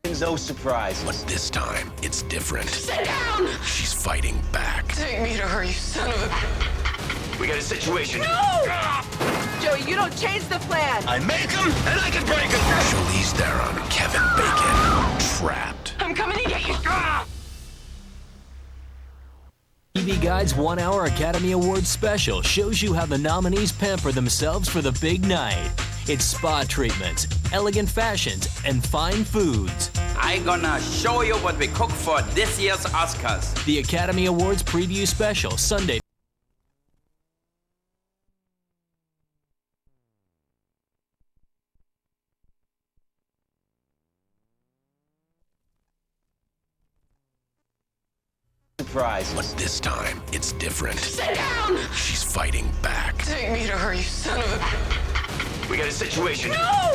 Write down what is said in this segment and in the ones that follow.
No surprises. But this time, it's different. Sit down! She's fighting back. Take me to her, you son of a... We got a situation. No! Joey, you don't change the plan. I make them, and I can break them. Charlize Theron, Kevin Bacon, trapped. I'm coming to get you. TV Guide's 1 hour Academy Awards special shows you how the nominees pamper themselves for the big night. It's spa treatments, elegant fashions, and fine foods. I'm gonna show you what we cook for this year's Oscars. The Academy Awards preview special, Sunday. Surprises. But this time, it's different. Sit down! She's fighting back. Take me to her, you son of a... We got a situation. No!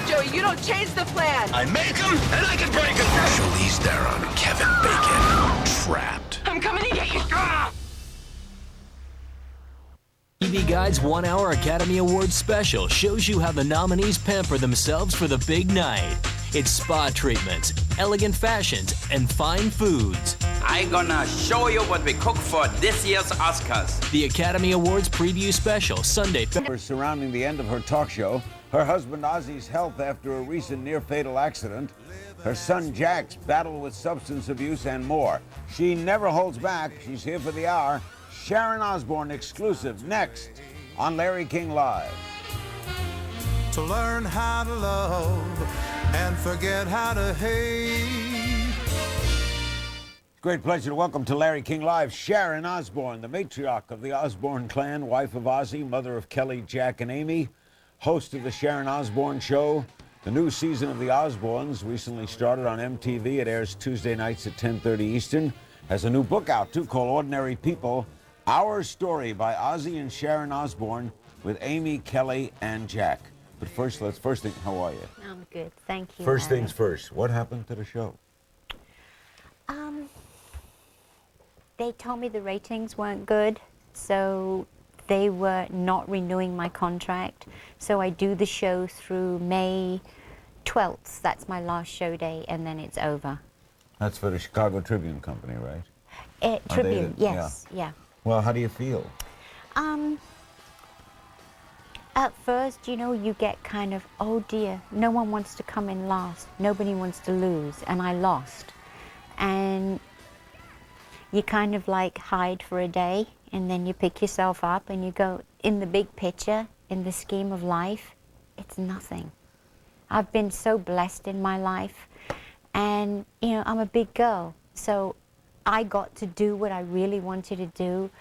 Joey, you don't change the plan. I make them, and I can break them. Charlize Theron, Kevin Bacon, trapped. I'm coming to get you. TV Guide's 1 hour Academy Awards special shows you how the nominees pamper themselves for the big night. It's spa treatments, elegant fashions, and fine foods. I'm gonna show you what we cook for this year's Oscars. The Academy Awards preview special, Sunday. Surrounding the end of her talk show, her husband Ozzy's health after a recent near-fatal accident, her son Jack's battle with substance abuse, and more. She never holds back. She's here for the hour. Sharon Osbourne exclusive next on Larry King Live. To learn how to love and forget how to hate. Great pleasure to welcome to Larry King Live Sharon Osbourne, the matriarch of the Osbourne clan, wife of Ozzy, mother of Kelly, Jack, and Amy, host of the Sharon Osbourne Show. The new season of The Osbournes recently started on MTV. It airs Tuesday nights at 10:30 Eastern. Has a new book out, too, called Ordinary People, Our Story by Ozzy and Sharon Osbourne with Amy, Kelly, and Jack. But first think, how are you? I'm good, thank you. First Larry. things first, what happened to the show? They told me the ratings weren't good, so they were not renewing my contract. So I do the show through May 12th. That's my last show day, and then it's over. That's for the Chicago Tribune Company, right? Tribune, yes, yeah. Well, how do you feel? At first, you know, you get kind of, oh dear, no one wants to come in last. Nobody wants to lose, and I lost. And you kind of like hide for a day, and then you pick yourself up and you go, in the big picture, in the scheme of life, it's nothing. I've been so blessed in my life, and you know, I'm a big girl, so I got to do what I really wanted to do,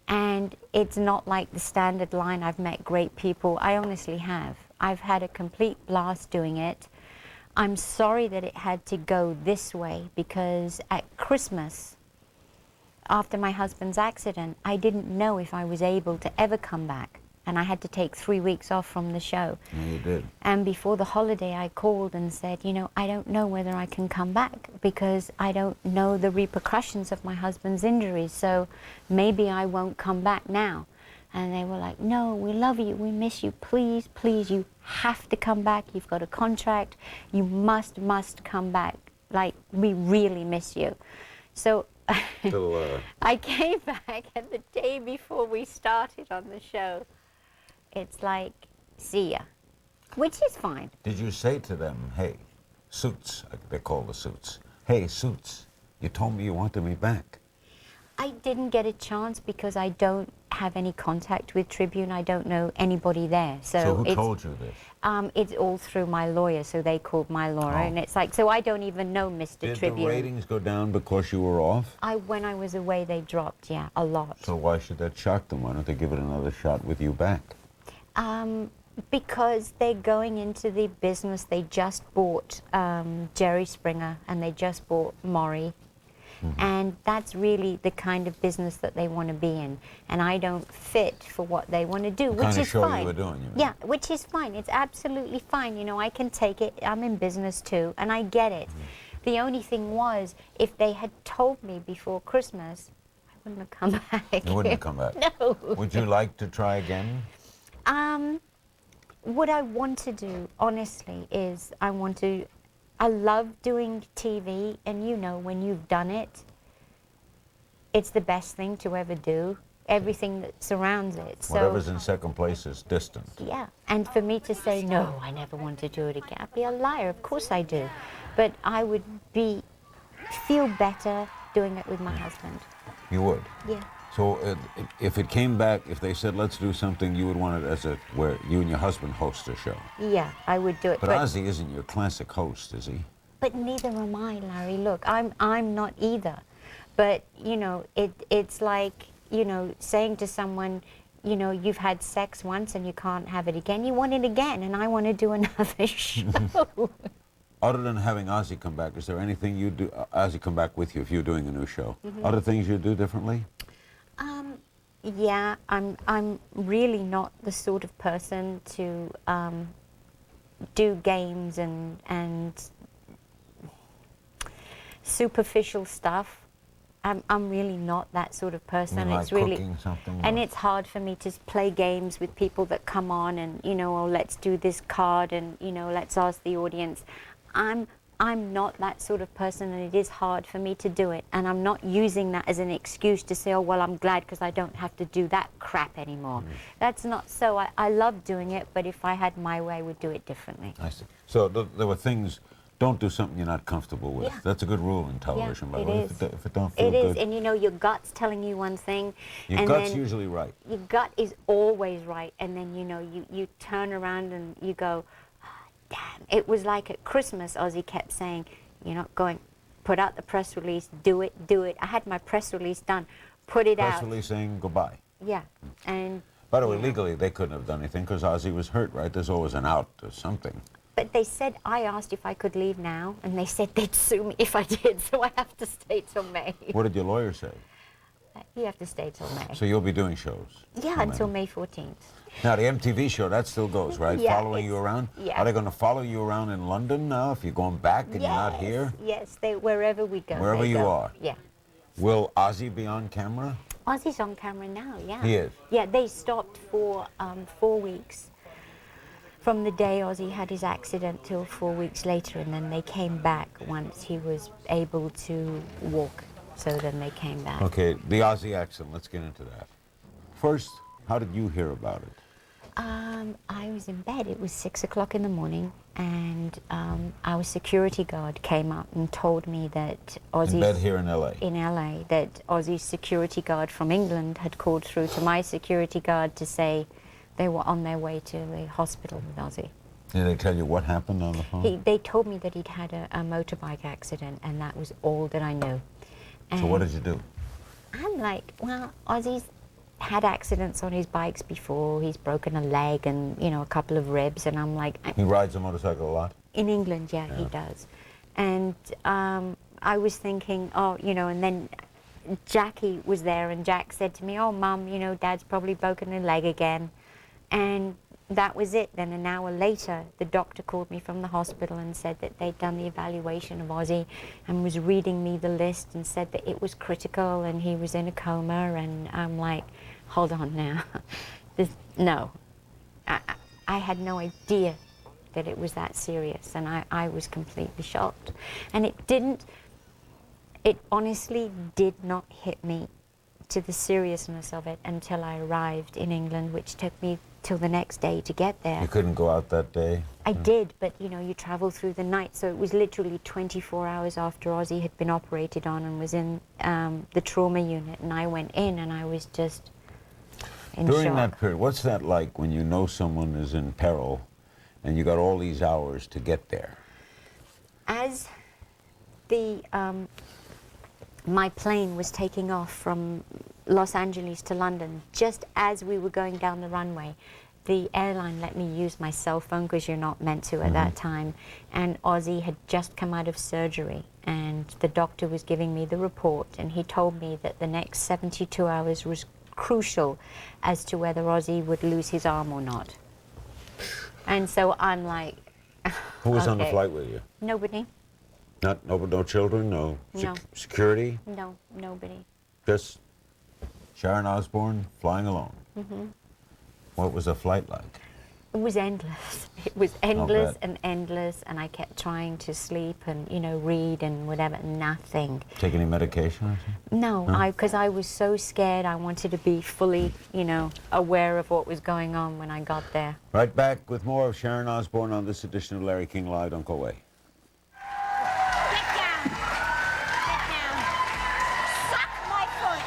and it's not like the standard line, I've met great people. I honestly have. I've had a complete blast doing it. I'm sorry that it had to go this way, because at Christmas, after my husband's accident, I didn't know if I was able to ever come back. And I had to take 3 weeks off from the show. Yeah, you did. And before the holiday, I called and said, you know, I don't know whether I can come back because I don't know the repercussions of my husband's injuries. So maybe I won't come back now. And they were like, no, we love you, we miss you, please, please, you have to come back. You've got a contract. You must come back. Like, we really miss you. So I came back, and the day before we started on the show, it's like, see ya, which is fine. Did you say to them, hey, Suits, they call the Suits, hey, Suits, you told me you wanted me back? I didn't get a chance because I don't have any contact with Tribune. I don't know anybody there. So who told you this? It's all through my lawyer, so they called my lawyer, and it's like, so I don't even know Mr. Tribune. Did the ratings go down because you were off? When I was away, they dropped, yeah, a lot. So why should that shock them? Why don't they give it another shot with you back? Because they're going into the business. They just bought Jerry Springer, and they just bought Maury. And that's really the kind of business that they want to be in. And I don't fit for what they want to do, which is fine. The kind of show you were doing, you mean? Yeah, which is fine. It's absolutely fine. You know, I can take it. I'm in business too, and I get it. The only thing was, if they had told me before Christmas, I wouldn't have come back. You wouldn't have come back? No. Would you like to try again? What I want to do, honestly, is I want to I love doing TV, and you know, when you've done it, it's the best thing to ever do. Everything that surrounds it. So, Whatever's in second place is distant. yeah, and for me to say, no, I never want to do it again, I'd be a liar. Of course I do. But I would feel better doing it with my husband. You would? Yeah. So if it came back, if they said, let's do something, you would want it as where you and your husband host a show. Yeah, I would do it. But Ozzy isn't your classic host, is he? But neither am I, Larry. Look, I'm not either. But, you know, it's like, you know, saying to someone, you know, you've had sex once and you can't have it again. You want it again, and I want to do another show. Other than having Ozzy come back, is there anything you do, Ozzy come back with you if you're doing a new show? Other things you do differently? Yeah, I'm really not the sort of person to do games and superficial stuff. I'm really not that sort of person. You mean It's like really cooking something, and or- it's hard for me to play games with people that come on and, you know, oh, let's do this card and, you know, let's ask the audience. I'm not that sort of person, and it is hard for me to do it. And I'm not using that as an excuse to say, oh, well, I'm glad because I don't have to do that crap anymore. That's not so. I love doing it, but if I had my way, I would do it differently. I see. So there were things, don't do something you're not comfortable with. Yeah. That's a good rule in television, by the it way. is. If it don't feel It is, good. and you know, your gut's telling you one thing. Your and gut's then usually right. Your gut is always right, and then, you know, you turn around and you go, oh, damn. It was like at Christmas, Ozzy kept saying, you're not going, put out the press release, do it, do it. I had my press release done, put it out. Press release saying goodbye. Yeah, and... By the way, you know. legally, they couldn't have done anything because Ozzy was hurt, right? There's always an out or something. But they said, I asked if I could leave now, and they said they'd sue me if I did, so I have to stay till May. What did your lawyer say? You have to stay till May. So you'll be doing shows? Yeah, till until May 14th. Now, the MTV show, that still goes, right? Yeah, Following you around? yeah. Are they going to follow you around in London now if you're going back and you're not here? Yes, wherever we go. Wherever they you go. are. Yeah. Will Ozzy be on camera? Ozzy's on camera now, yeah. He is? Yeah, they stopped for 4 weeks. From the day Ozzy had his accident till 4 weeks later, and then they came back once he was able to walk. So then they came back. Okay, the Ozzy accent, let's get into that. First, how did you hear about it? I was in bed. It was 6 o'clock in the morning, and our security guard came up and told me that Ozzy's... In bed here in L.A.? In L.A., that Ozzy's security guard from England had called through to my security guard to say they were on their way to the hospital with Ozzy. Did they tell you what happened on the phone? They told me that he'd had a motorbike accident, and that was all that I knew. So what did you do? I'm like, well, Ozzy's had accidents on his bikes before. He's broken a leg and, you know, a couple of ribs, and I'm like... He rides a motorcycle a lot? In England, yeah, he does. And I was thinking, oh, you know, and then Jackie was there, and Jack said to me, oh, Mum, you know, Dad's probably broken a leg again. And that was it. Then an hour later, the doctor called me from the hospital and said that they'd done the evaluation of Ozzy and was reading me the list and said that it was critical and he was in a coma. And I'm like, hold on now. No. I had no idea that it was that serious, and I was completely shocked. And it honestly did not hit me to the seriousness of it until I arrived in England, which took me till the next day to get there. You couldn't go out that day? I did, but you know, you travel through the night, so it was literally 24 hours after Ozzy had been operated on and was in the trauma unit, and I went in and I was just in During shock. that period, what's that like when you know someone is in peril and you got all these hours to get there? As the my plane was taking off from Los Angeles to London, just as we were going down the runway, the airline let me use my cell phone because you're not meant to at that time, and Ozzy had just come out of surgery, and the doctor was giving me the report, and he told me that the next 72 hours was crucial as to whether Ozzy would lose his arm or not. And so I'm like, Who was on the okay. flight with you? Nobody. No children, no, No. security? No, nobody. Just Sharon Osbourne flying alone? What was the flight like? It was endless. It was endless bad. and endless, and I kept trying to sleep and, you know, read and whatever. Nothing. Take any medication or something? No, because I was so scared. I wanted to be fully, you know, aware of what was going on when I got there. Right back with more of Sharon Osbourne on this edition of Larry King Live. Don't go away. Get down. Get down. Suck my foot.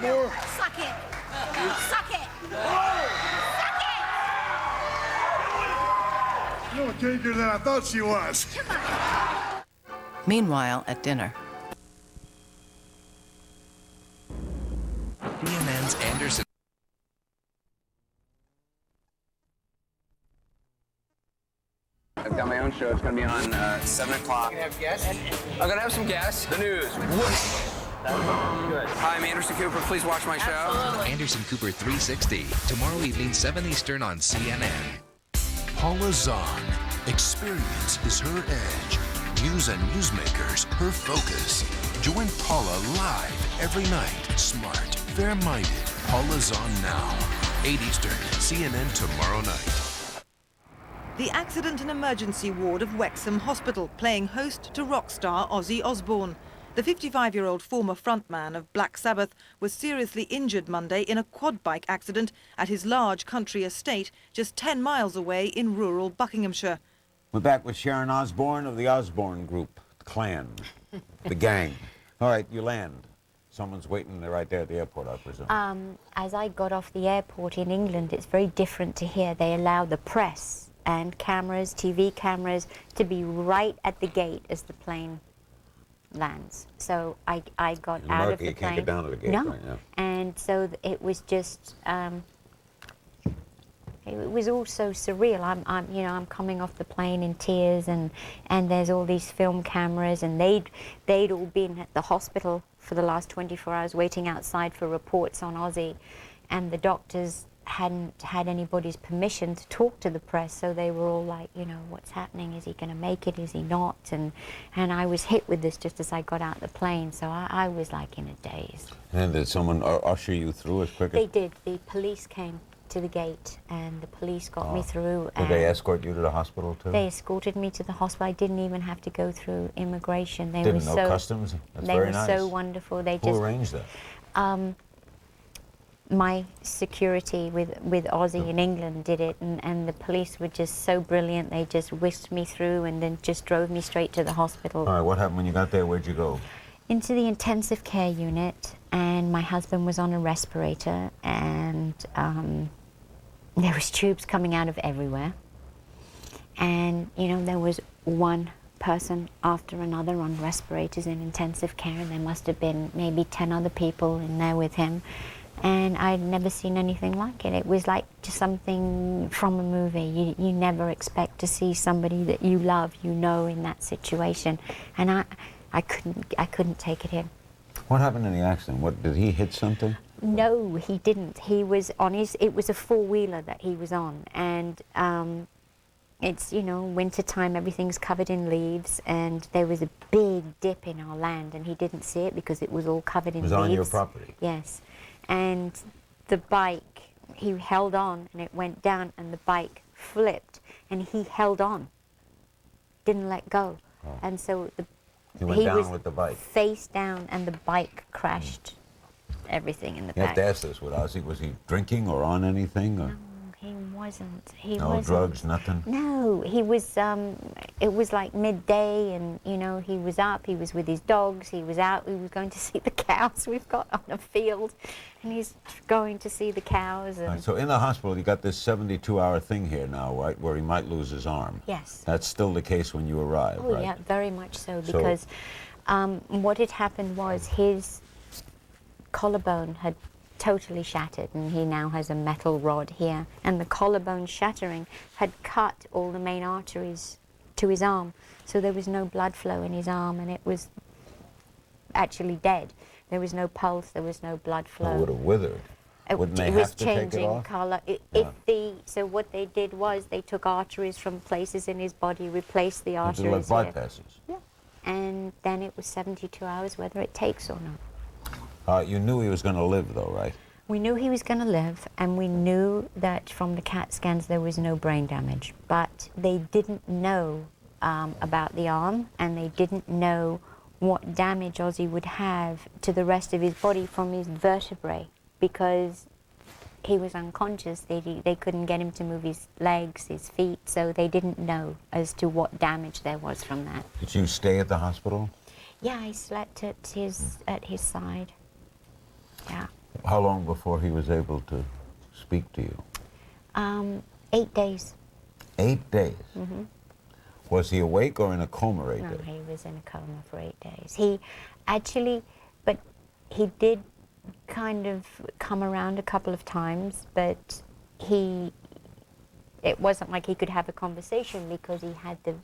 No. Suck it. Suck it. Suck it. No, bigger than I thought she was. Meanwhile, at dinner. CNN's Anderson. I've got my own show. It's going to be on 7 o'clock. Have guests? I'm going to have some guests. The news. Hi, I'm Anderson Cooper. Please watch my show. Anderson Cooper 360. Tomorrow evening, 7 Eastern on CNN. Paula Zahn. Experience is her edge. News and newsmakers, her focus. Join Paula live every night. Smart, fair-minded. Paula Zahn now. 8 Eastern. CNN tomorrow night. The accident and emergency ward of Wexham Hospital, playing host to rock star Ozzy Osbourne. The 55-year-old former frontman of Black Sabbath was seriously injured Monday in a quad bike accident at his large country estate just 10 miles away in rural Buckinghamshire. We're back with Sharon Osbourne of the Osbourne Group, the clan, the gang. All right, you land. Someone's waiting right there at the airport, I presume. As I got off the airport in England, it's very different to here. They allow the press and cameras, TV cameras, to be right at the gate as the plane lands. So I got In out America, of the you plane. can't get down to the gate No, right now. and so it was just. It was all so surreal. I'm coming off the plane in tears, and there's all these film cameras, and they'd all been at the hospital for the last 24 hours waiting outside for reports on Ozzy, and the doctors hadn't had anybody's permission to talk to the press, so they were all like, you know, what's happening? Is he going to make it? Is he not? And I was hit with this just as I got out the plane, so I was like in a daze. And did someone usher you through as quick as... They did. The police came to the gate, and the police got me through. Did they escort you to the hospital too? They escorted me to the hospital. I didn't even have to go through immigration. They Didn't were know customs? That's they very were nice. so wonderful. They Who just arranged that? my security with Ozzy in England did it, and the police were just so brilliant. They just whisked me through and then just drove me straight to the hospital. All right, what happened when you got there? Where'd you go? Into the intensive care unit, and my husband was on a respirator, and there was tubes coming out of everywhere. And, you know, there was one person after another on respirators in intensive care, and there must have been maybe 10 other people in there with him. And I'd never seen anything like it. It was like just something from a movie. You never expect to see somebody that you love, you know, in that situation. And I couldn't take it in. What happened in the accident? What, did he hit something? No, he didn't. He was on it was a four-wheeler that he was on. And it's, you know, winter time, everything's covered in leaves, and there was a big dip in our land, and he didn't see it because it was all covered in leaves. It was on your property? Yes. And the bike, he held on, and it went down, and the bike flipped, and he held on, didn't let go. Oh. And so He went down was with the bike. face down, and the bike crashed everything in the You back. have to ask this with Ozzy. Was he drinking or on anything? Or? No, he wasn't. He No wasn't. drugs, nothing? No, he was, it was like midday, and, you know, he was up, he was with his dogs, he was out, he was going to see the cows we've got on a field, and he's going to see the cows. And Right, so in the hospital, you got this 72-hour thing here now, right, where he might lose his arm. Yes. That's still the case when you arrive, oh, right? yeah, very much so, because what had happened was his collarbone had totally shattered, and he now has a metal rod here, and the collarbone shattering had cut all the main arteries to his arm, so there was no blood flow in his arm, and it was actually dead. There was no pulse, there was no blood flow. It would have withered. Wouldn't they It have was to take it changing off? color. Yeah. So what they did was they took arteries from places in his body, replaced the They arteries did like here. bypasses. Yeah. And then it was 72 hours whether it takes or not. You knew he was going to live, though, right? We knew he was going to live, and we knew that from the CAT scans there was no brain damage. But they didn't know about the arm, and they didn't know what damage Ozzy would have to the rest of his body from his vertebrae, because he was unconscious. They couldn't get him to move his legs, his feet, so they didn't know as to what damage there was from that. Did you stay at the hospital? Yeah, I slept at his side. Yeah. How long before he was able to speak to you? 8 days. 8 days? Mm-hmm. Was he awake or in a coma 8 No, days? he was in a coma for 8 days. He actually, but he did kind of come around a couple of times, but it wasn't like he could have a conversation because he had the,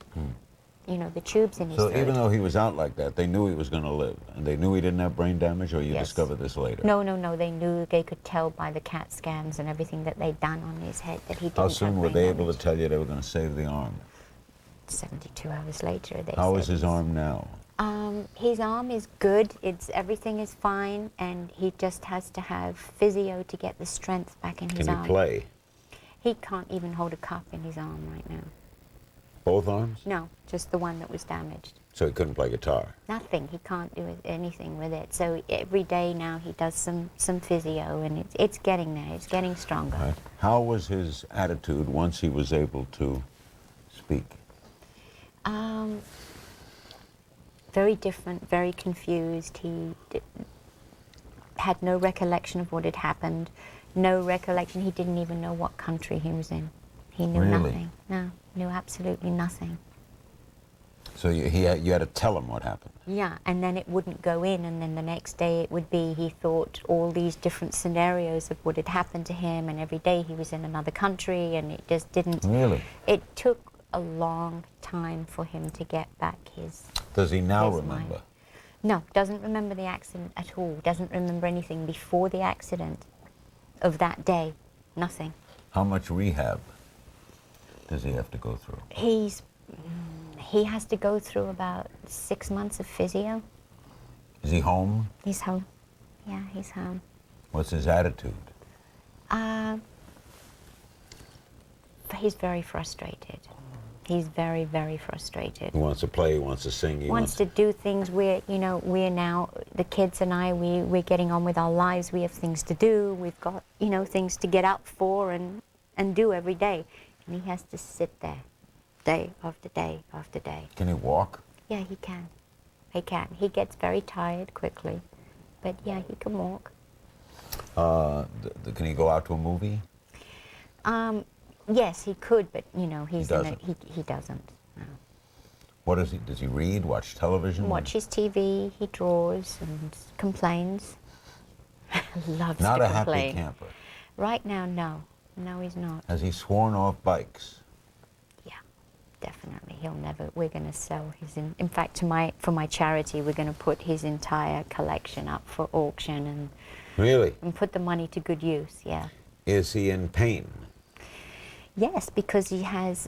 you know, the tubes in his So throat. even though he was out like that, they knew he was going to live, and they knew he didn't have brain damage, or you Yes. discovered this later? No, they knew, they could tell by the CAT scans and everything that they'd done on his head that he didn't How have soon were brain they damage. able to tell you they were going to save the arm? 72 hours later, they How said is his arm now? his arm is good. Everything is fine, and he just has to have physio to get the strength back in his Can arm. he play? He can't even hold a cup in his arm right now. Both arms? No, just the one that was damaged. So he couldn't play guitar? Nothing. He can't do anything with it. So every day now he does some physio, and it's getting there. It's getting stronger. Right. How was his attitude once he was able to speak? Very different, very confused. He had no recollection of what had happened, no recollection. He didn't even know what country he was in. He knew Really? nothing. No, knew absolutely nothing. So you had to tell him what happened? Yeah, and then it wouldn't go in, and then the next day it would be, he thought all these different scenarios of what had happened to him, and every day he was in another country, and it just didn't... Really? It took a long time for him to get back his... Does he now his remember? mind. No, doesn't remember the accident at all. Doesn't remember anything before the accident of that day. Nothing. How much rehab does he have to go through? He has to go through about 6 months of physio. Is he home? He's home. Yeah, he's home. What's his attitude? He's very frustrated. He's very, very frustrated. He wants to play, he wants to sing, he Wants to do things. We're now, the kids and I, we're getting on with our lives. We have things to do. We've got, things to get up for and do every day. And he has to sit there day after day after day. Can he walk? Yeah, he can. He can. He gets very tired quickly, but yeah, he can walk. Can he go out to a movie? Yes, he could, but he doesn't. No. What does he? Does he read? Watch television? Watches TV. He draws and complains. Loves Not to a happy complain. camper. Right now, no. No, he's not. Has he sworn off bikes? Yeah, definitely. He'll never. We're going to sell his. In fact, for my charity, we're going to put his entire collection up for auction Really? and put the money to good use. Yeah. Is he in pain? Yes, because he has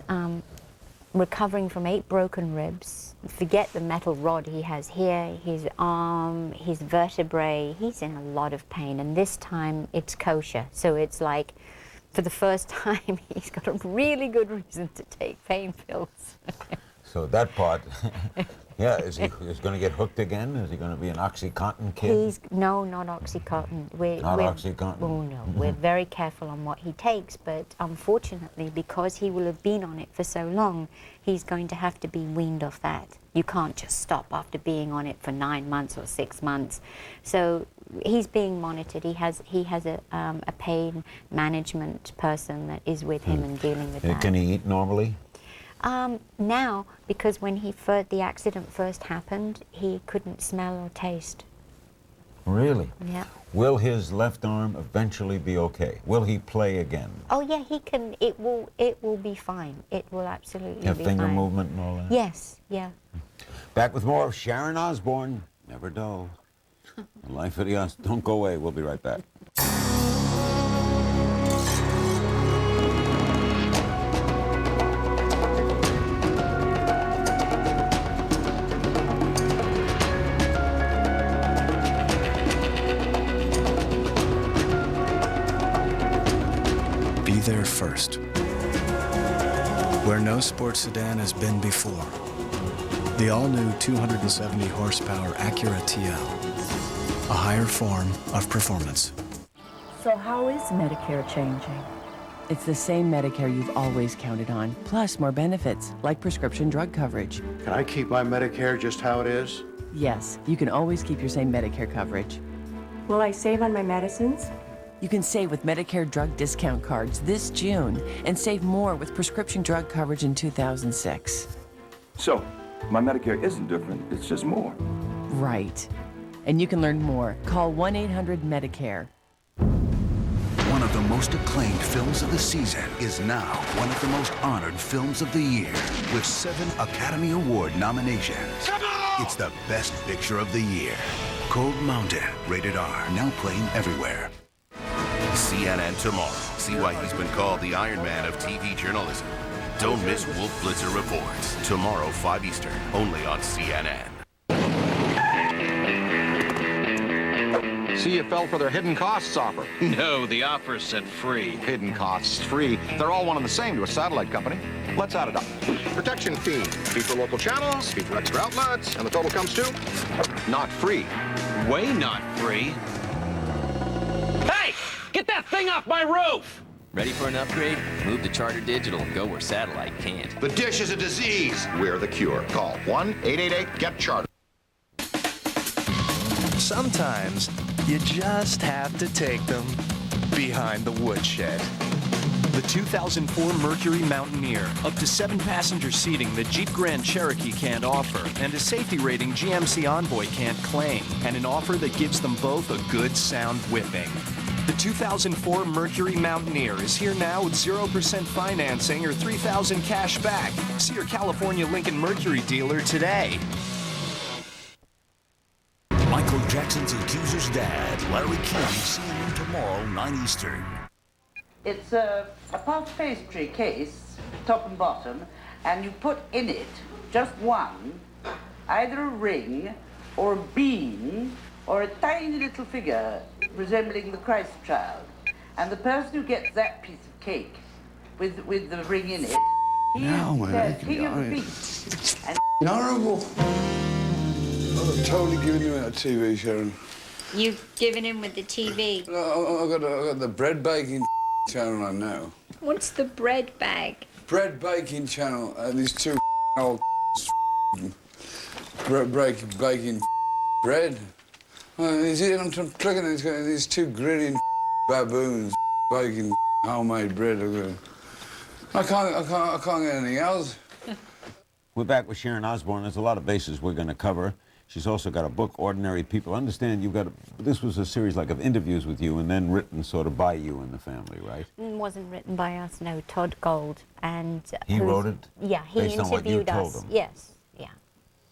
recovering from 8 broken ribs. Forget the metal rod he has here, his arm, his vertebrae. He's in a lot of pain, and this time it's kosher. So it's like, for the first time, he's got a really good reason to take pain pills. So that part, yeah, is going to get hooked again? Is he going to be an OxyContin kid? No, not OxyContin. Not OxyContin? Oh, no. We're very careful on what he takes, but unfortunately, because he will have been on it for so long, he's going to have to be weaned off that. You can't just stop after being on it for 9 months or 6 months. So he's being monitored. He has a pain management person that is with him and dealing with that. Can he eat normally? Now, because when the accident first happened, he couldn't smell or taste. Really? Yeah. Will his left arm eventually be okay? Will he play again? Oh yeah, he can. It will be fine. It will absolutely Have be finger fine. movement and all that? Yes. Yeah. Back with more of Sharon Osbourne. Never dull. The Life of the Us. Don't go away. We'll be right back. first. Where no sports sedan has been before. The all-new 270 horsepower Acura TL. A higher form of performance. So how is Medicare changing? It's the same Medicare you've always counted on, plus more benefits, like prescription drug coverage. Can I keep my Medicare just how it is? Yes, you can always keep your same Medicare coverage. Will I save on my medicines? You can save with Medicare drug discount cards this June and save more with prescription drug coverage in 2006. So, my Medicare isn't different, it's just more. Right. And you can learn more. Call 1-800-MEDICARE. One of the most acclaimed films of the season is now one of the most honored films of the year with 7 Academy Award nominations. Come on! It's the best picture of the year. Cold Mountain, rated R, now playing everywhere. CNN tomorrow. See why he's been called the Iron Man of TV journalism. Don't miss Wolf Blitzer Reports. Tomorrow, 5 Eastern, only on CNN. See, you fell for their hidden costs offer. No, the offer said free. Hidden costs, free. They're all one and the same to a satellite company. Let's add it up. Protection fee for local channels, fee for extra outlets, and the total comes to not free. Way not free. Hey! Get that thing off my roof! Ready for an upgrade? Move to Charter Digital and go where satellite can't. The dish is a disease. We're the cure. Call 1-888-GET-CHARTER. Sometimes you just have to take them behind the woodshed. The 2004 Mercury Mountaineer, up to 7 passenger seating that Jeep Grand Cherokee can't offer, and a safety rating GMC Envoy can't claim, and an offer that gives them both a good sound whipping. The 2004 Mercury Mountaineer is here now with 0% financing or $3,000 cash back. See your California Lincoln Mercury dealer today. Michael Jackson's accuser's dad, Larry King, CNN tomorrow, 9 Eastern. It's a puff pastry case, top and bottom, and you put in it just one, either a ring or a bean or a tiny little figure resembling the Christ child. And the person who gets that piece of cake with the ring in it, he is the king of the feast. And horrible. I've totally given you a TV, Sharon. You've given him with the TV. No, I got the bread baking channel on now. What's the bread bag? Bread baking channel. These two old baking bread. You see, I'm clicking it, it's got these two grinning baboons baking homemade bread. I can't get anything else. We're back with Sharon Osbourne. There's a lot of bases we're going to cover. She's also got a book, Ordinary People. Understand you've got this was a series like of interviews with you and then written sort of by you and the family, right? It wasn't written by us, no. Todd Gold. And he wrote it? Yeah, he based on what you interviewed told us. him. Yes, yeah.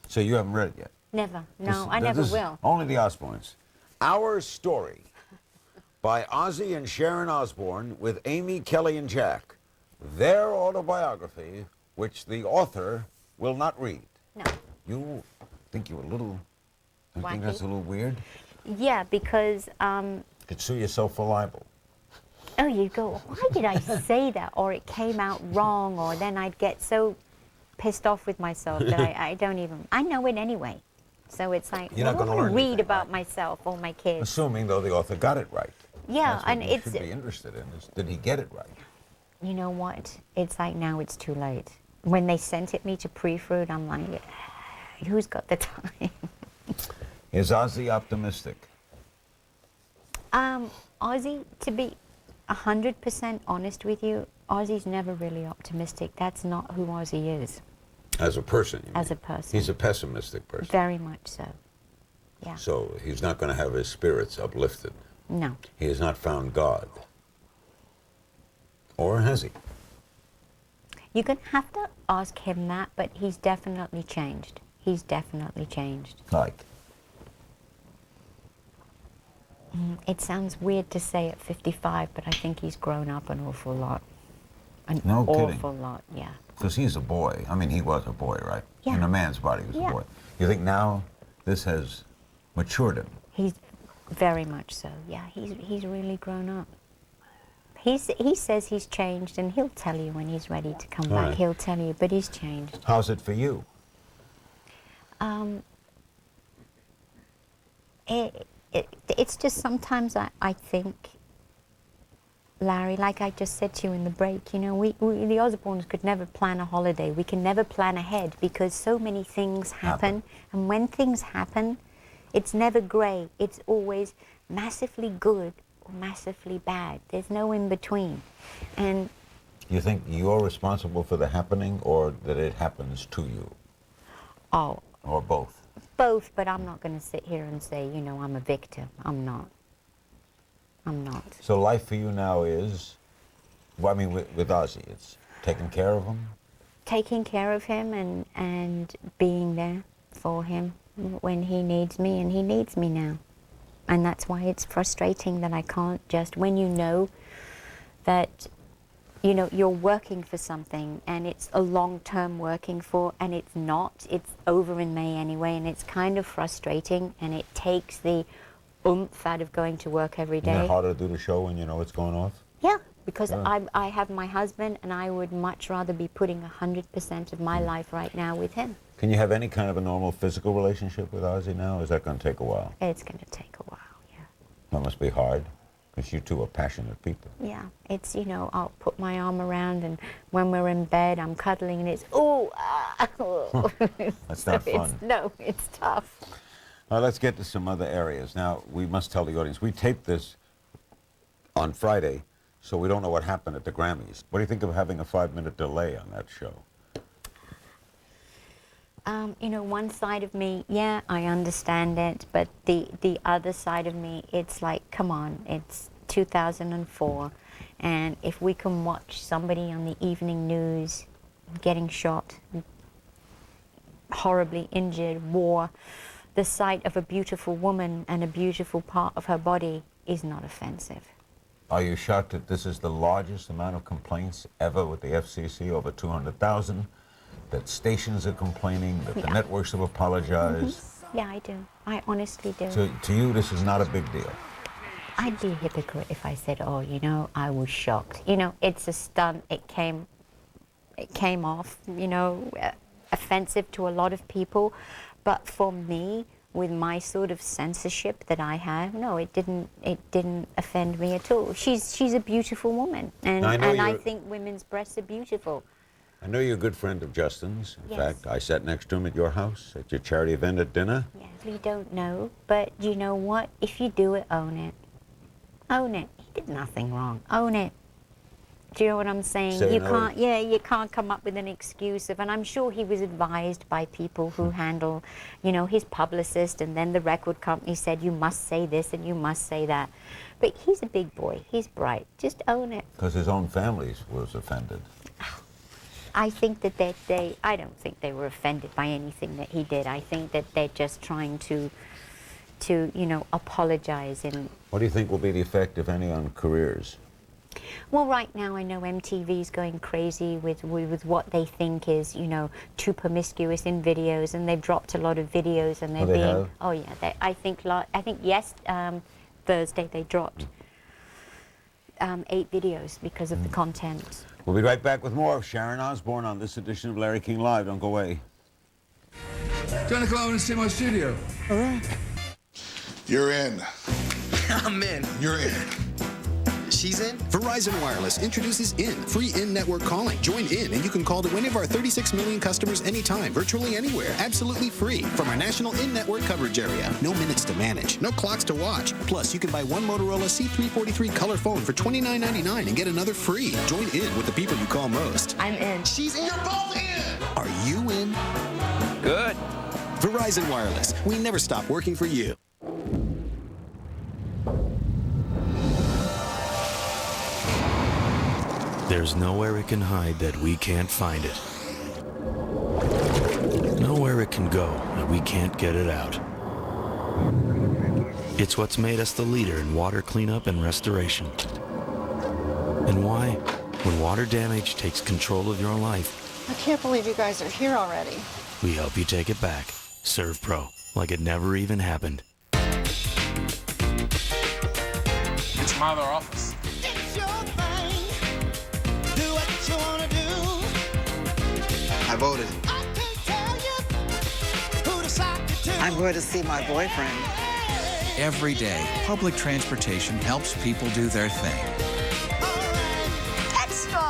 So you haven't read it yet? Never. No, I never will. Only the Osbournes. Our Story by Ozzy and Sharon Osbourne with Amy, Kelly, and Jack. Their autobiography, which the author will not read. No. You think you're a little... Don't you think Wacky? that's a little weird? Yeah, because... You could sue yourself for libel. Oh, you go, why did I say that? Or it came out wrong, or then I'd get so pissed off with myself that I don't even... I know it anyway. So it's like, You're not well, gonna I learn read anything, about right? myself or my kids. Assuming, though, the author got it right. Yeah, That's what and you it's... should be interested in, is did he get it right? You know what? It's like now it's too late. When they sent it me to proofread, I'm like, who's got the time? Is Ozzy optimistic? Ozzy, to be 100% honest with you, Ozzy's never really optimistic. That's not who Ozzy is. As a person, you As mean? a person. He's a pessimistic person. Very much so. Yeah. So he's not going to have his spirits uplifted. No. He has not found God. Or has he? You're going to have to ask him that, but he's definitely changed. He's definitely changed. Like? It sounds weird to say at 55, but I think he's grown up an awful lot. An No kidding. awful lot, yeah. Because he's a boy. I mean, he was a boy, right? Yeah. In a man's body, he was Yeah. a boy. You think now this has matured him? He's very much so, yeah. He's really grown up. He says he's changed, and he'll tell you when he's ready to come All back. right. He'll tell you, but he's changed. How's it for you? It's just sometimes I think, Larry, like I just said to you in the break, you know, we the Osbournes could never plan a holiday. We can never plan ahead because so many things happen. And when things happen, it's never grey. It's always massively good or massively bad. There's no in between. And You think you're responsible for the happening or that it happens to you? oh, Or both? both, but I'm not going to sit here and say, you know, I'm a victim. I'm not. I'm not. So life for you now is, well, I mean, with Ozzy, it's taking care of him? Taking care of him and being there for him when he needs me, and he needs me now. And that's why it's frustrating that I can't just, when you know that, you know, you're working for something and it's a long-term working for, and it's not, it's over in May anyway, and it's kind of frustrating, and it takes the oomph out of going to work every day. Isn't it harder to do the show when you know it's going off? Yeah, because Yeah. I have my husband, and I would much rather be putting 100% of my life right now with him. Can you have any kind of a normal physical relationship with Ozzy now? Or is that going to take a while? It's going to take a while, That must be hard, because you two are passionate people. yeah. It's, you know, I'll put my arm around, and when we're in bed, I'm cuddling, and it's, ooh, ah. That's not fun. No, it's tough. Now let's get to some other areas. Now, we must tell the audience, we taped this on Friday, so we don't know what happened at the Grammys. What do you think of having a 5-minute delay on that show? You know, one side of me, yeah, I understand it, but the other side of me, it's like, come on, it's 2004, and if we can watch somebody on the evening news getting shot, horribly injured, war, the sight of a beautiful woman and a beautiful part of her body is not offensive. Are you shocked that this is the largest amount of complaints ever with the FCC, over 200,000? That stations are complaining, that the networks have apologized? Yeah, I do. I honestly do. So to you, this is not a big deal? I'd be a hypocrite if I said, oh, you know, I was shocked. You know, it's a stunt. It came off, you know, offensive to a lot of people. But for me, with my sort of censorship that I have, no, it didn't offend me at all. She's a beautiful woman, and I think women's breasts are beautiful. I know you're a good friend of Justin's. In Yes. fact, I sat next to him at your house at your charity event at dinner. Yes, we don't know, but you know what? If you do it, own it. Own it. He did nothing wrong. Own it. Do you know what I'm saying? Say You no. can't. Yeah, you can't come up with an excuse of. And I'm sure he was advised by people who handle, you know, his publicist, and then the record company said you must say this and you must say that. But he's a big boy. He's bright. Just own it. Because his own family was offended. I think that I don't think they were offended by anything that he did. I think that they're just trying to you know, apologize. And What do you think will be the effect, if any, on careers? well, right now I know MTV's going crazy with what they think is, you know, too promiscuous in videos, and they've dropped a lot of videos, and they're they being. have? Oh yeah, I think yes, Thursday they dropped 8 videos because of the content. We'll be right back with more of Sharon Osbourne on this edition of Larry King Live. Don't go away. Do you want to come over and see my studio? All right. You're in. I'm in. You're in. She's in? Verizon Wireless introduces IN, free in-network calling. Join IN and you can call to any of our 36 million customers anytime, virtually anywhere, absolutely free from our national in-network coverage area. No minutes to manage, no clocks to watch. Plus, you can buy one Motorola C343 color phone for $29.99 and get another free. Join IN with the people you call most. I'm in. She's in. You're both in. Are you in? Good. Verizon Wireless. We never stop working for you. There's nowhere it can hide that we can't find it. Nowhere it can go that we can't get it out. It's what's made us the leader in water cleanup and restoration. And why, when water damage takes control of your life, I can't believe you guys are here already. we help you take it back. Serve Pro, like it never even happened. It's my other office. It's your I voted. I'm going to see my boyfriend. Every day, public transportation helps people do their thing. Pet store.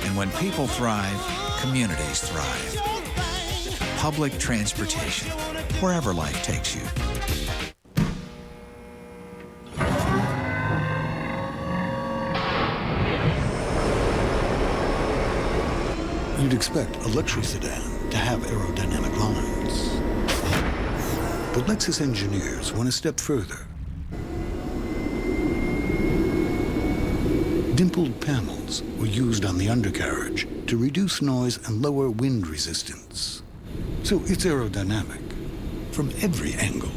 And when people thrive, communities thrive. Public transportation, wherever life takes you. You'd expect a luxury sedan to have aerodynamic lines. But Lexus engineers went a step further. Dimpled panels were used on the undercarriage to reduce noise and lower wind resistance. So it's aerodynamic from every angle.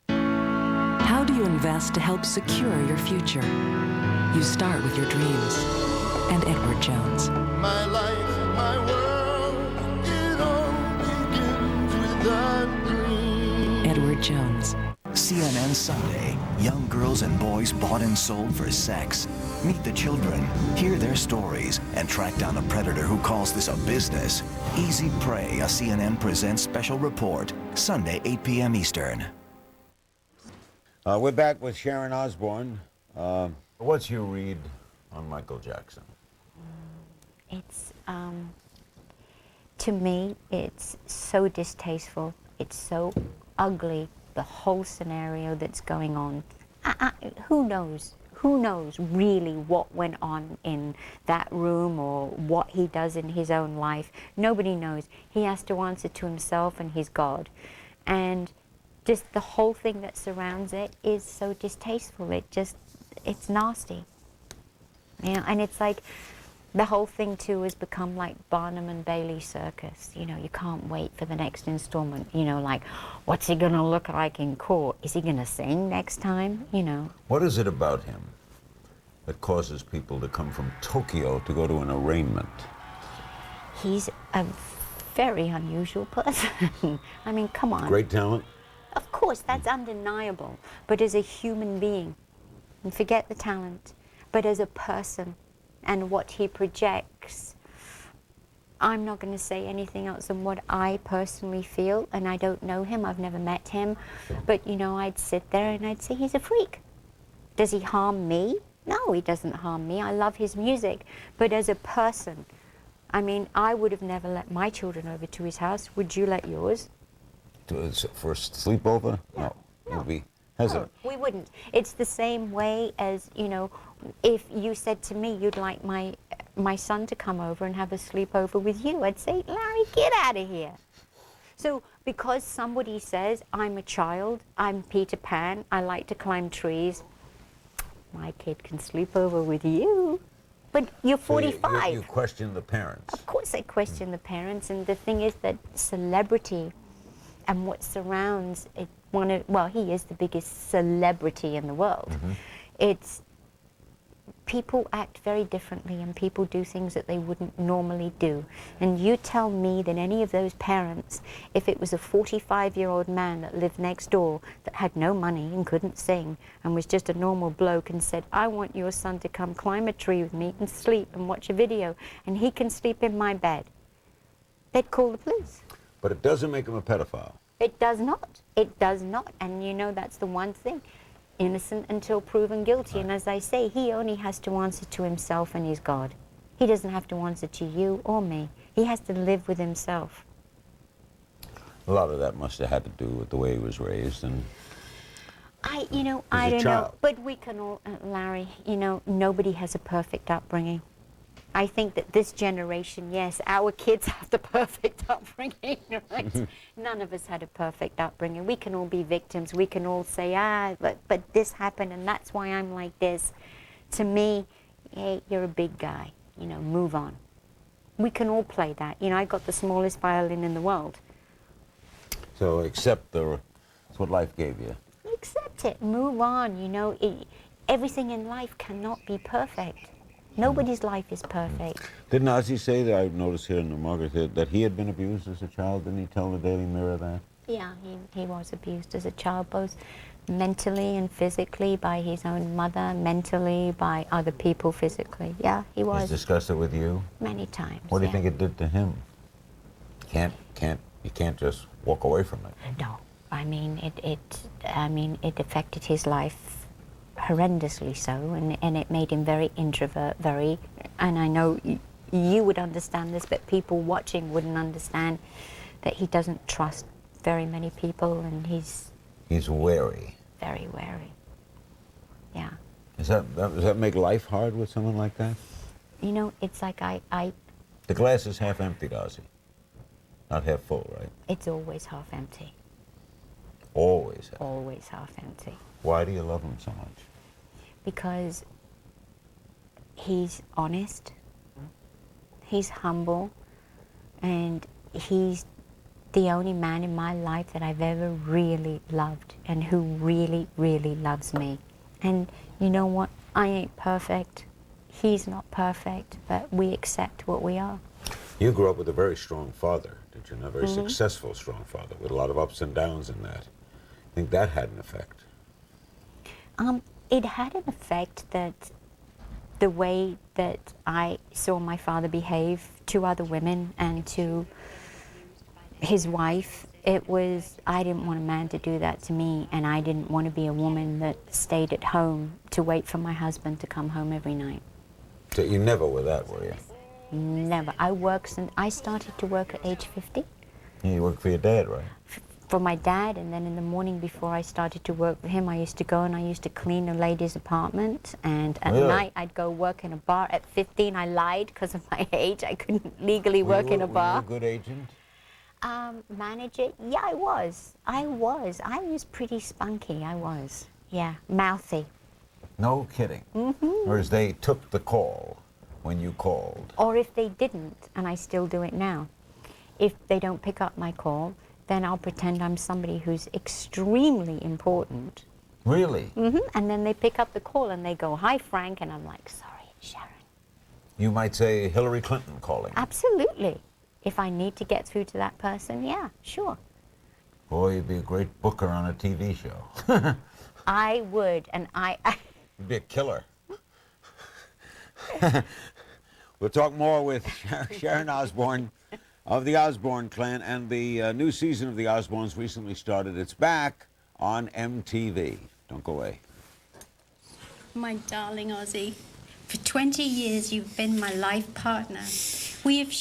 How do you invest to help secure your future? You start with your dreams. And Edward Jones. My life, my world, it all begins with a dream. Edward Jones. CNN Sunday. Young girls and boys bought and sold for sex. Meet the children, hear their stories, and track down a predator who calls this a business. Easy Prey, a CNN Presents special report. Sunday, 8 p.m. Eastern. We're back with Sharon Osbourne. What's your read on Michael Jackson? It's, to me, it's so distasteful. It's so ugly, the whole scenario that's going on. Who knows? Who knows really what went on in that room or what he does in his own life? Nobody knows. He has to answer to himself and his God. And just the whole thing that surrounds it is so distasteful. It's nasty. You know, and it's like, the whole thing too has become like Barnum and Bailey circus. You know, you can't wait for the next installment. You know, like, what's he gonna look like in court? Is he gonna sing next time? You know. What is it about him that causes people to come from Tokyo to go to an arraignment? He's a very unusual person. I mean, come on. Great talent? Of course, that's undeniable. But as a human being, and forget the talent, but as a person, and what he projects, I'm not going to say anything else than what I personally feel, and I don't know him, I've never met him, but you know, I'd sit there and I'd say he's a freak. Does he harm me? No, he doesn't harm me. I love his music, but as a person, I mean, I would have never let my children over to his house. Would you let yours? For a sleepover? No. Would be hesitant. No, we wouldn't. It's the same way as, you know, if you said to me you'd like my son to come over and have a sleepover with you, I'd say, Larry, get out of here. So because somebody says, I'm a child, I'm Peter Pan, I like to climb trees, my kid can sleep over with you. But you're 45. So you question the parents. Of course I question the parents, and the thing is that celebrity and what surrounds it, well, he is the biggest celebrity in the world. Mm-hmm. It's, people act very differently and people do things that they wouldn't normally do. And you tell me that any of those parents, if it was a 45-year-old man that lived next door that had no money and couldn't sing and was just a normal bloke and said, I want your son to come climb a tree with me and sleep and watch a video and he can sleep in my bed, they'd call the police. But it doesn't make him a pedophile. It does not. It does not. And you know, that's the one thing. Innocent until proven guilty. Right. And as I say, he only has to answer to himself and his God. He doesn't have to answer to you or me. He has to live with himself. A lot of that must have had to do with the way he was raised. And I don't know. But we can all, Larry, you know, nobody has a perfect upbringing. I think that this generation, yes, our kids have the perfect upbringing, right? None of us had a perfect upbringing. We can all be victims. We can all say, but this happened and that's why I'm like this. To me, hey, you're a big guy, you know, move on. We can all play that. You know, I got the smallest violin in the world. So accept that's what life gave you. Accept it, move on, you know. Everything in life cannot be perfect. Nobody's life is perfect. Didn't Ozzy say that, I noticed here in the Margaret, that he had been abused as a child? Didn't he tell the Daily Mirror that? Yeah, he was abused as a child, both mentally and physically by his own mother, mentally by other people physically. Yeah, he was. He's discussed it with you? Many times. What do you think it did to him? You can't just walk away from it. No, I mean it affected his life horrendously so, and it made him very introvert, and I know you would understand this, but people watching wouldn't understand that he doesn't trust very many people, and he's wary. Very wary. Yeah. Does that make life hard with someone like that? You know, it's like I The glass is half empty, Ozzy. Not half full, right? It's always half empty. Always. Always half empty. Why do you love him so much? Because he's honest, he's humble, and he's the only man in my life that I've ever really loved and who really, really loves me. And you know what? I ain't perfect. He's not perfect, but we accept what we are. You grew up with a very strong father, did you not? A very successful, strong father, with a lot of ups and downs in that. I think that had an effect. It had an effect that the way that I saw my father behave to other women and to his wife, it was, I didn't want a man to do that to me, and I didn't want to be a woman that stayed at home to wait for my husband to come home every night. So you never were that, were you? Never. I started to work at age 50. Yeah, you worked for your dad, right? For my dad, and then in the morning before I started to work for him, I used to go and I used to clean a lady's apartment, and at night I'd go work in a bar. At 15 I lied because of my age. I couldn't legally work in a bar. Were you a good agent? Manager? Yeah, I was. I was pretty spunky, I was. Yeah, mouthy. No kidding. Whereas they took the call when you called. Or if they didn't, and I still do it now, if they don't pick up my call, then I'll pretend I'm somebody who's extremely important. Really? And then they pick up the call and they go, "Hi, Frank," and I'm like, "Sorry, it's Sharon." You might say Hillary Clinton calling. Absolutely. If I need to get through to that person, yeah, sure. Boy, you'd be a great booker on a TV show. I would, and You'd be a killer. We'll talk more with Sharon Osbourne of the Osbourne clan, and the new season of the Osbournes recently started. It's back on MTV. Don't go away. My darling Ozzy, for 20 years you've been my life partner. We have...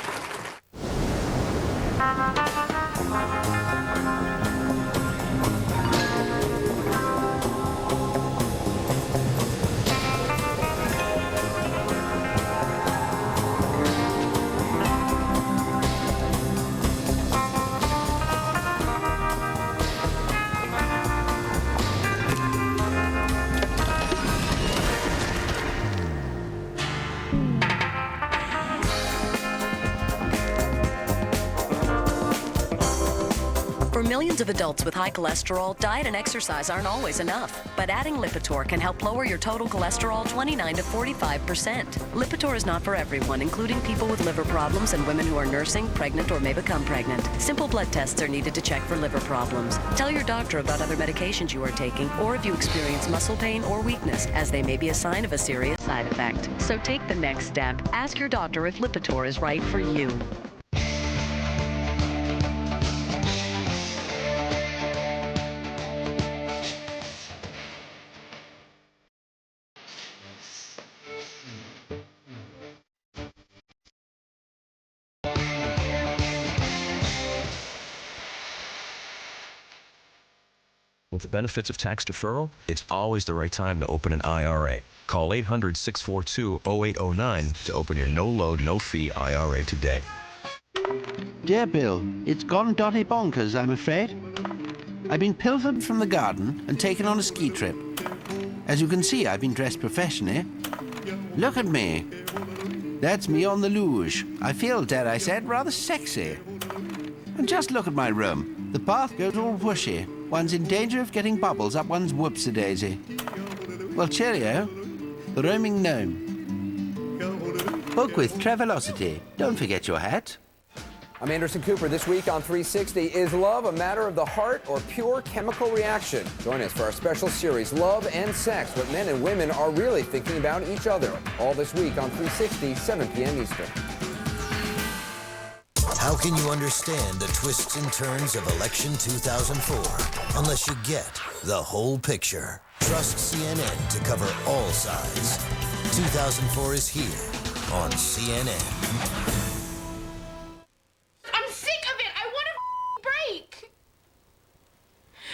For millions of adults with high cholesterol, diet and exercise aren't always enough. But adding Lipitor can help lower your total cholesterol 29 to 45%. Lipitor is not for everyone, including people with liver problems and women who are nursing, pregnant, or may become pregnant. Simple blood tests are needed to check for liver problems. Tell your doctor about other medications you are taking, or if you experience muscle pain or weakness, as they may be a sign of a serious side effect. So take the next step. Ask your doctor if Lipitor is right for you. With the benefits of tax deferral, it's always the right time to open an IRA. Call 800-642-0809 to open your no-load, no-fee IRA today. Dear Bill, it's gone dotty bonkers, I'm afraid. I've been pilfered from the garden and taken on a ski trip. As you can see, I've been dressed professionally. Look at me. That's me on the luge. I feel, dare I say it, rather sexy. And just look at my room. The bath goes all whooshy. One's in danger of getting bubbles up one's whoopsie-daisy. Well, cheerio. The roaming gnome. Book with Travelocity. Don't forget your hat. I'm Anderson Cooper. This week on 360, is love a matter of the heart or pure chemical reaction? Join us for our special series, Love and Sex, what men and women are really thinking about each other. All this week on 360, 7 p.m. Eastern. How can you understand the twists and turns of election 2004 unless you get the whole picture? Trust CNN to cover all sides. 2004 is here on CNN. I'm sick of it. I want a break.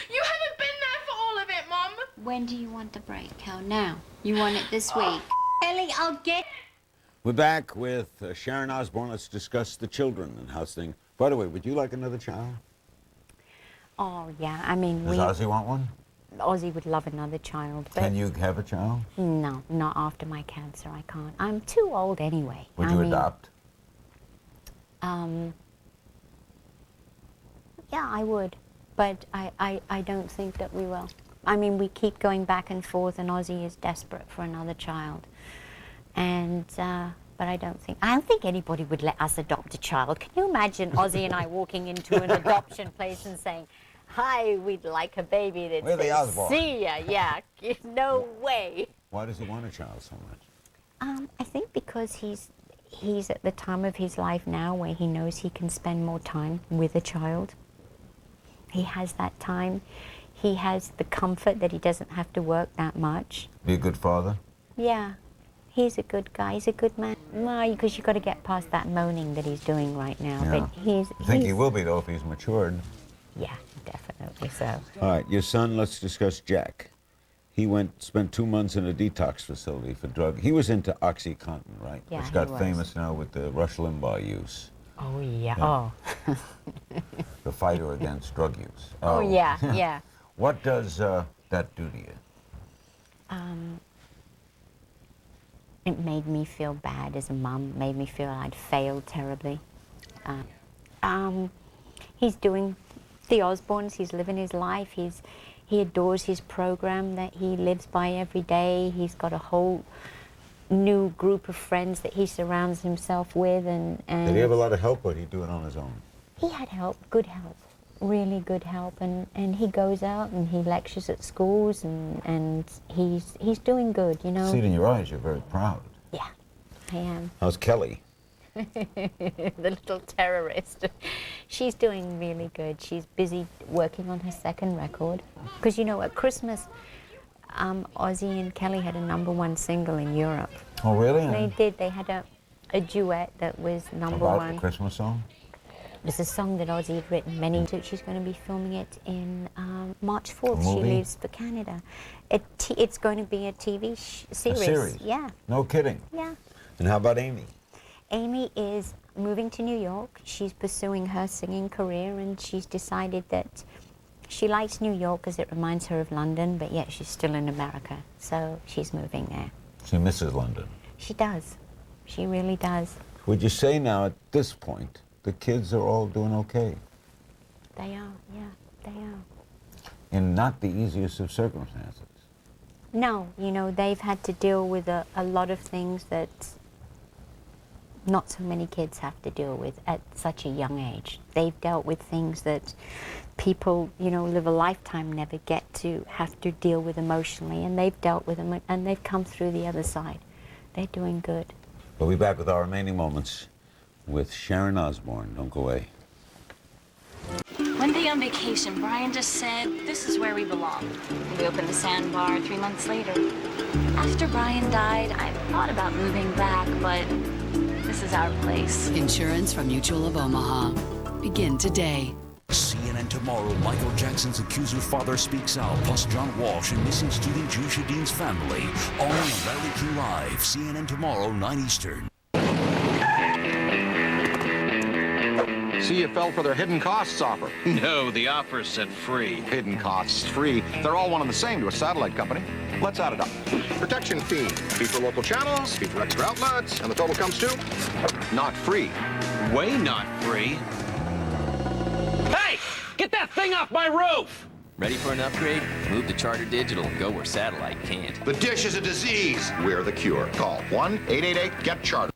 You haven't been there for all of it, Mom. When do you want the break, Cal? Now. You want it this week. Ellie, I'll get... We're back with Sharon Osbourne. Let's discuss the children and how's things. By the way, would you like another child? Oh, yeah. I mean, Does Ozzy want one? Ozzy would love another child. But Can you have a child? No, not after my cancer. I can't. I'm too old anyway. Would you adopt? Yeah, I would. But I don't think that we will. I mean, we keep going back and forth, and Ozzy is desperate for another child. And, but I don't think anybody would let us adopt a child. Can you imagine Ozzy and I walking into an adoption place and saying, hi, we'd like a baby that We're the says, Osbourne. see ya, yeah, no way. Why does he want a child so much? I think because he's at the time of his life now where he knows he can spend more time with a child. He has that time. He has the comfort that he doesn't have to work that much. Be a good father? Yeah, he's a good guy. He's a good man. No, because you've got to get past that moaning that he's doing right now. Yeah. But he's... I think he will be, though, if he's matured. Yeah, definitely so. All right, your son, let's discuss Jack. He spent 2 months in a detox facility for drug. He was into OxyContin, right? Yeah, Which got he was. famous now with the Rush Limbaugh use. Oh, yeah. Yeah. Oh. The fighter against drug use. Oh, yeah, yeah. What does that do to you? It made me feel bad as a mum, made me feel I'd failed terribly. He's doing the Osbournes, he's living his life, he adores his program that he lives by every day. He's got a whole new group of friends that he surrounds himself with. And Did he have a lot of help, or did he do it on his own? He had help, good help, really good help, and he goes out and he lectures at schools, and he's doing good, you know. See it in your eyes, you're very proud. Yeah, I am. How's Kelly? The little terrorist. She's doing really good. She's busy working on her second record. Because, you know, at Christmas, Ozzy and Kelly had a #1 single in Europe. Oh, really? They did. They had a duet that was #1. About the Christmas song? It's a song that Ozzy had written many. So she's going to be filming it in March 4th. A She movie? leaves for Canada. It's going to be a TV series. A series? Yeah. No kidding? Yeah. And how about Amy? Amy is moving to New York. She's pursuing her singing career, and she's decided that she likes New York because it reminds her of London, but yet she's still in America. So she's moving there. She misses London. She does. She really does. Would you say now, at this point, the kids are all doing okay? They are, yeah, they are. In not the easiest of circumstances. No, you know, they've had to deal with a lot of things that not so many kids have to deal with at such a young age. They've dealt with things that people, you know, live a lifetime never get to have to deal with emotionally, and they've dealt with them, and they've come through the other side. They're doing good. We'll be back with our remaining moments with Sharon Osbourne. Don't go away. One day on vacation, Brian just said, this is where we belong. We opened the sandbar 3 months later. After Brian died, I thought about moving back, but this is our place. Insurance from Mutual of Omaha. Begin today. CNN tomorrow, Michael Jackson's accuser father speaks out, plus John Walsh and missing student Jushadeen's family. All on Larry King Live, CNN tomorrow, 9 Eastern. See, you fell for their hidden costs offer. No, the offer said free. Hidden costs, free. They're all one and the same to a satellite company. Let's add it up. Protection fee for local channels, fee for extra outlets, and the total comes to not free. Way not free. Hey! Get that thing off my roof! Ready for an upgrade? Move to Charter Digital and go where satellite can't. The dish is a disease. We're the cure. Call 1-888-GET-CHARTER.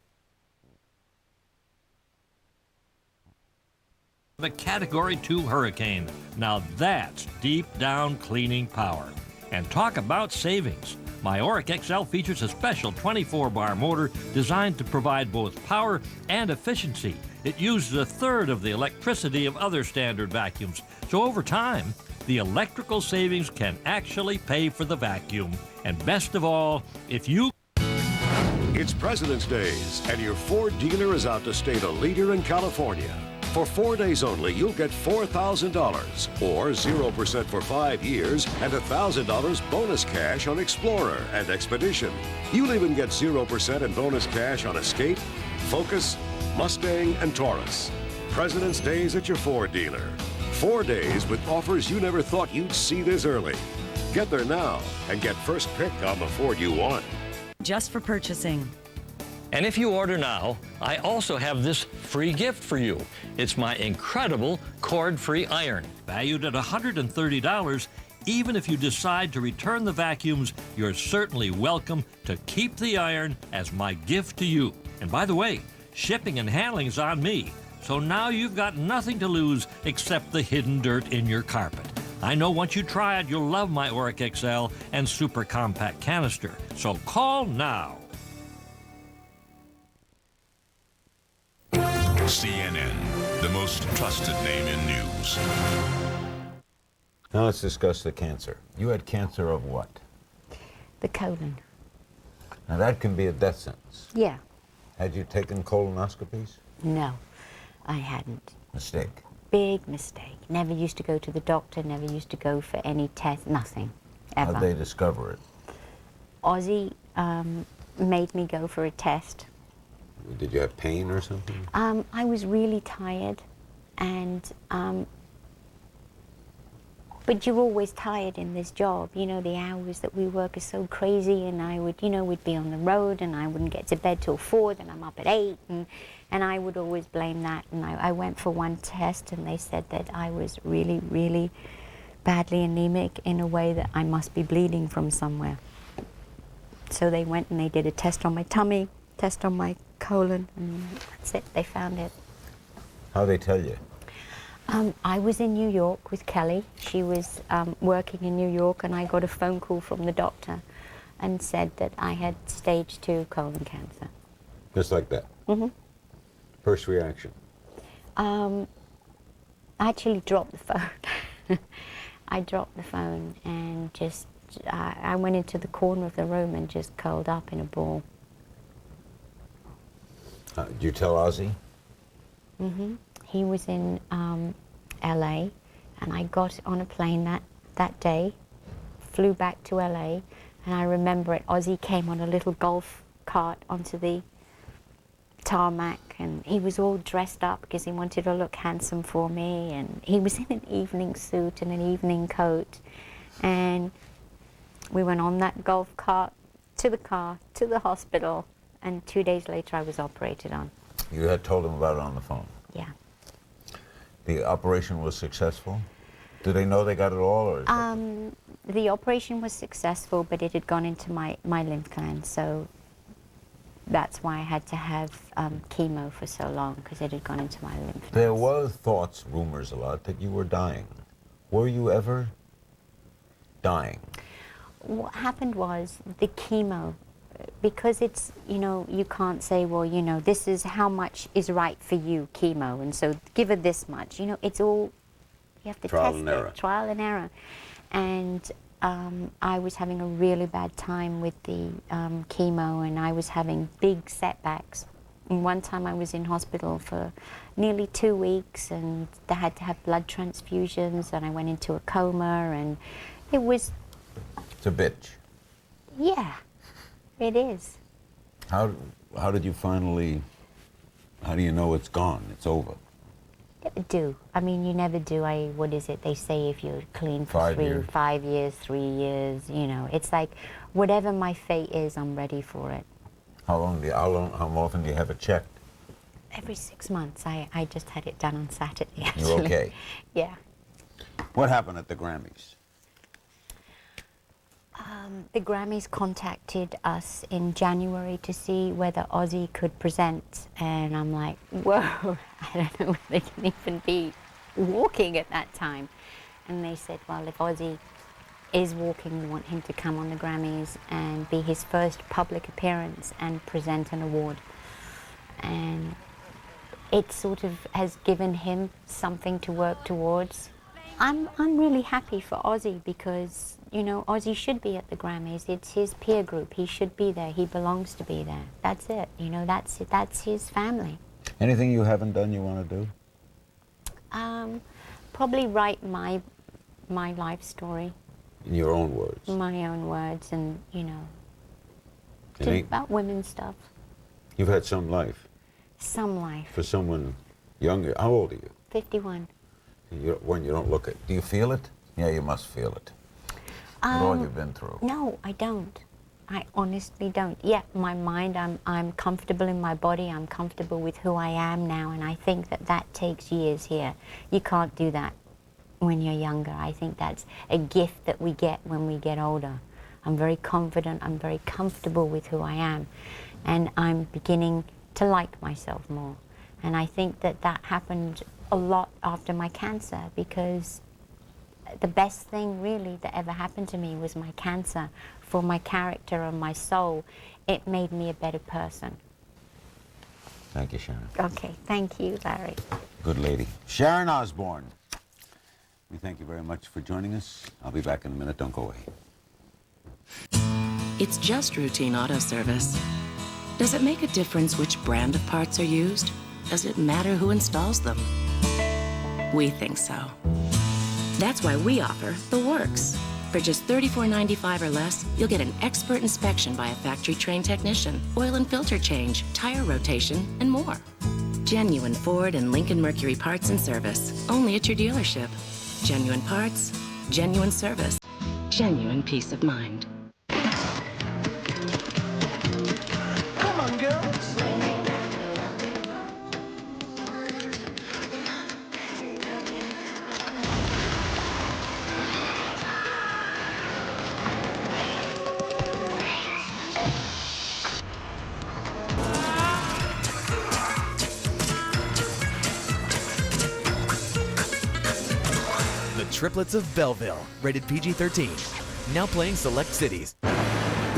The Category 2 hurricane. Now that's deep down cleaning power. And talk about savings. My Auric XL features a special 24-bar motor designed to provide both power and efficiency. It uses a third of the electricity of other standard vacuums. So over time, the electrical savings can actually pay for the vacuum. And best of all, if you... It's President's Days, and your Ford dealer is out to stay the leader in California. For 4 days only, you'll get $4,000, or 0% for 5 years, and $1,000 bonus cash on Explorer and Expedition. You'll even get 0% and bonus cash on Escape, Focus, Mustang, and Taurus. President's Days at your Ford dealer. 4 days with offers you never thought you'd see this early. Get there now and get first pick on the Ford you want. Just for purchasing. And if you order now, I also have this free gift for you. It's my incredible cord-free iron. Valued at $130, even if you decide to return the vacuums, you're certainly welcome to keep the iron as my gift to you. And by the way, shipping and handling's on me. So now you've got nothing to lose except the hidden dirt in your carpet. I know once you try it, you'll love my Auric XL and super compact canister. So call now. CNN, the most trusted name in news. Now let's discuss the cancer. You had cancer of what? The colon. Now that can be a death sentence. Yeah. Had you taken colonoscopies? No, I hadn't. Mistake. Big mistake. Never used to go to the doctor, never used to go for any test, nothing, ever. How'd they discover it? Ozzy made me go for a test. Did you have pain or something? I was really tired, and but you're always tired in this job. You know, the hours that we work are so crazy, and I would, you know, we'd be on the road, and I wouldn't get to bed till 4, then I'm up at 8, and I would always blame that. And I went for one test, and they said that I was really, really badly anemic in a way that I must be bleeding from somewhere. So they went and they did a test on my tummy, test on my colon, and that's it, they found it. How'd they tell you? I was in New York with Kelly. She was working in New York, and I got a phone call from the doctor and said that I had stage 2 colon cancer. Just like that? Mm-hmm. First reaction? I actually dropped the phone. I dropped the phone and just, I went into the corner of the room and just curled up in a ball. Did you tell Ozzy? Mm-hmm. He was in LA, and I got on a plane that day, flew back to LA, and I remember it. Ozzy came on a little golf cart onto the tarmac, and he was all dressed up because he wanted to look handsome for me, and he was in an evening suit and an evening coat, and we went on that golf cart to the car, to the hospital, and 2 days later I was operated on. You had told him about it on the phone? Yeah. The operation was successful? Do they know they got it all? Or is the operation was successful, but it had gone into my lymph gland, so that's why I had to have chemo for so long, because it had gone into my lymph gland. There was thoughts, rumors a lot, that you were dying. Were you ever dying? What happened was the chemo, because it's, you know, you can't say, well, you know, this is how much is right for you, chemo, and so give her this much. You know, it's all, you have to test it. Trial and error. And I was having a really bad time with the chemo, and I was having big setbacks. And one time I was in hospital for nearly 2 weeks, and they had to have blood transfusions, and I went into a coma, and it was... It's a bitch. Yeah. It is. How did you finally, how do you know it's gone, it's over? I mean, you never do. What is it? They say if you're clean for 5 years, 3 years, you know. It's like, whatever my fate is, I'm ready for it. How often do you have it checked? Every 6 months. I just had it done on Saturday, actually. You're okay? Yeah. What happened at the Grammys? The Grammys contacted us in January to see whether Ozzy could present, and I'm like, whoa, I don't know if they can even be walking at that time. And they said, well, if Ozzy is walking, we want him to come on the Grammys and be his first public appearance and present an award. And it sort of has given him something to work towards. I'm really happy for Ozzy because, you know, Ozzy should be at the Grammys. It's his peer group. He should be there. He belongs to be there. That's it. You know, that's it. That's his family. Anything you haven't done you want to do? Probably write my life story. In your own words? My own words, and, you know, about women stuff. You've had some life. Some life. For someone younger. How old are you? 51. When you don't look it, do you feel it? Yeah, you must feel it. With all you've been through. No, I don't. I honestly don't. Yeah, my mind, I'm comfortable in my body. I'm comfortable with who I am now, and I think that takes years here. You can't do that when you're younger. I think that's a gift that we get when we get older. I'm very confident. I'm very comfortable with who I am, and I'm beginning to like myself more. And I think that happened a lot after my cancer, because the best thing really that ever happened to me was my cancer. For my character and my soul, it made me a better person. Thank you, Sharon. Okay, thank you, Larry. Good lady. Sharon Osbourne. We thank you very much for joining us. I'll be back in a minute. Don't go away. It's just routine auto service. Does it make a difference which brand of parts are used? Does it matter who installs them? We think so. That's why we offer The Works. For just $34.95 or less, you'll get an expert inspection by a factory-trained technician, oil and filter change, tire rotation, and more. Genuine Ford and Lincoln Mercury parts and service, only at your dealership. Genuine parts, genuine service, genuine peace of mind. Come on, girls. Triplets of Belleville, rated PG-13. Now playing select cities.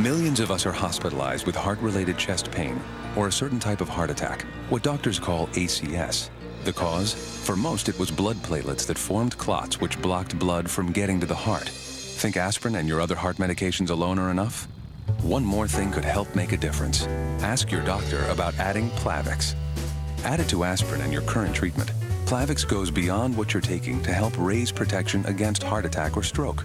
Millions of us are hospitalized with heart-related chest pain or a certain type of heart attack, what doctors call ACS. The cause? For most, it was blood platelets that formed clots which blocked blood from getting to the heart. Think aspirin and your other heart medications alone are enough? One more thing could help make a difference. Ask your doctor about adding Plavix. Add it to aspirin and your current treatment. Plavix goes beyond what you're taking to help raise protection against heart attack or stroke.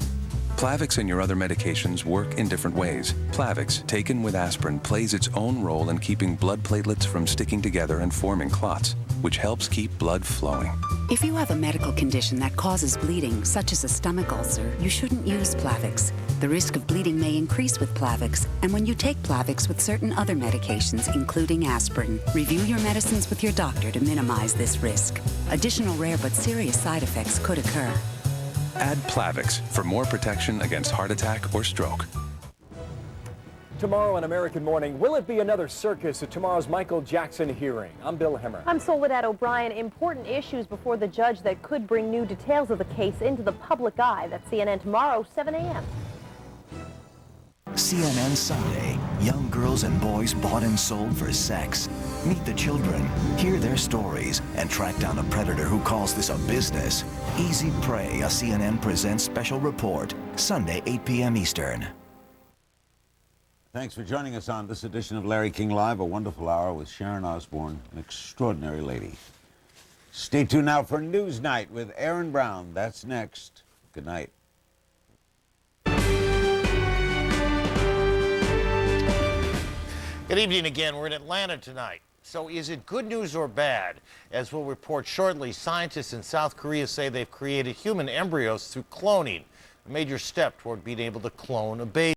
Plavix and your other medications work in different ways. Plavix, taken with aspirin, plays its own role in keeping blood platelets from sticking together and forming clots, which helps keep blood flowing. If you have a medical condition that causes bleeding, such as a stomach ulcer, you shouldn't use Plavix. The risk of bleeding may increase with Plavix, and when you take Plavix with certain other medications, including aspirin, review your medicines with your doctor to minimize this risk. Additional rare but serious side effects could occur. Add Plavix for more protection against heart attack or stroke. Tomorrow on American Morning, will it be another circus at tomorrow's Michael Jackson hearing? I'm Bill Hemmer. I'm Soledad O'Brien. Important issues before the judge that could bring new details of the case into the public eye. That's CNN tomorrow, 7 a.m. CNN Sunday. Young girls and boys bought and sold for sex. Meet the children, hear their stories, and track down a predator who calls this a business. Easy Prey, a CNN Presents special report. Sunday, 8 p.m. Eastern. Thanks for joining us on this edition of Larry King Live, a wonderful hour with Sharon Osbourne, an extraordinary lady. Stay tuned now for Newsnight with Aaron Brown. That's next. Good night. Good evening again. We're in Atlanta tonight. So is it good news or bad? As we'll report shortly, scientists in South Korea say they've created human embryos through cloning, a major step toward being able to clone a baby.